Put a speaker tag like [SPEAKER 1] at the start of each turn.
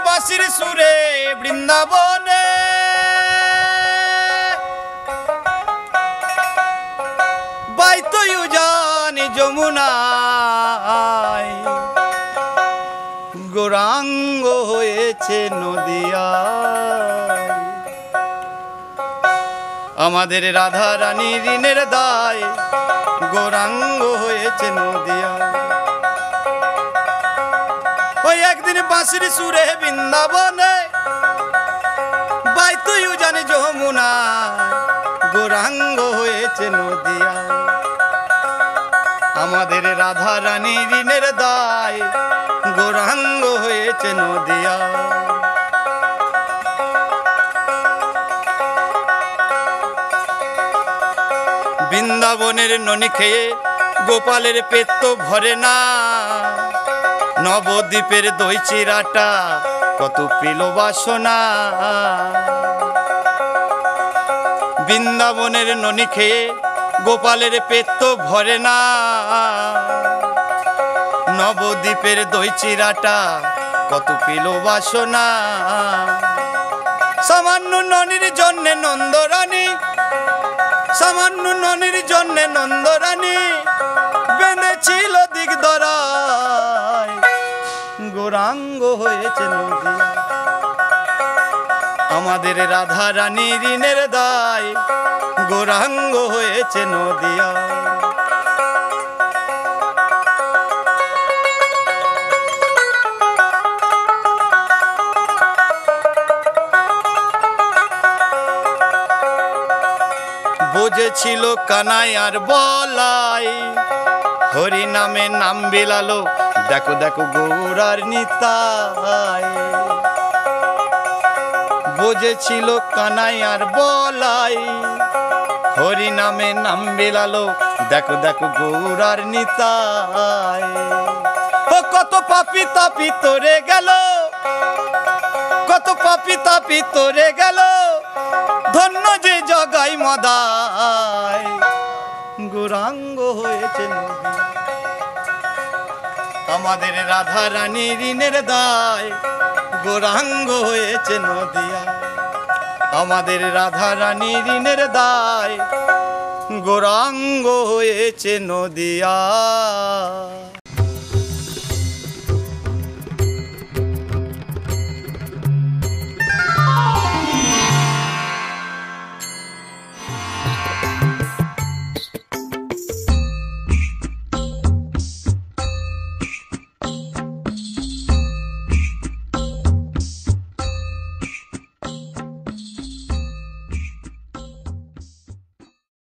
[SPEAKER 1] বাঁশির সুরে বৃন্দাবনে বাইতো জানি যমুনায় গৌরাঙ্গ হয়েছে নদিয়ায়। আমাদের রাধা রানী ঋণের দায় গৌরাঙ্গ হয়েছে নদিয়ায়। ওই একদিন বাঁশির সুরে বৃন্দাবনে বাইতো জানি যমুনা গৌরাঙ্গ হয়েছে নদিয়ায়। আমাদের রাধা রানী ঋণের দায় গৌরাঙ্গ হয়েছে নদিয়ায়। বৃন্দাবনের ননি খেয়ে গোপালের পেট তো ভরে না, নবদ্বীপের দই চিরাটা কত পেল বাসনা। বৃন্দাবনের ননি খেয়ে গোপালের পেট তো ভরে না, নবদ্বীপের দই চিরাটা কত পেল বাসনা। সামান্য ননির জন্যে নন্দরানী, সামান্য ননির জন্যে নন্দরানী বেঁধেছিল দিগদরায় গৌরাঙ্গ হয়েছে নদিয়া। আমাদের রাধা রানী ঋণের দায় গৌরাঙ্গ হয়েছে নদিয়া। বুঝেছিল কানাই আর বলাই, হরি নামে নাম বিলালো দেখো দেখো গৌরার নিতাই। বুঝেছিল কানাই আর বলাই, হরি নামে নাম বিলালো দেখো দেখো গৌরার নিতাই। ও কত পাপি তাপি তোরে গেল, কত পাপি তাপি তোরে গেল, ধন্য যে জগাই মদায় গৌরাঙ্গ হয়েছে নদিয়া। আমাদের রাধা রানী ঋণের দায় গৌরাঙ্গ হয়েছে নদিয়া। আমাদের রাধা রানী ঋণের দায় গৌরাঙ্গ হয়েছে নদিয়া।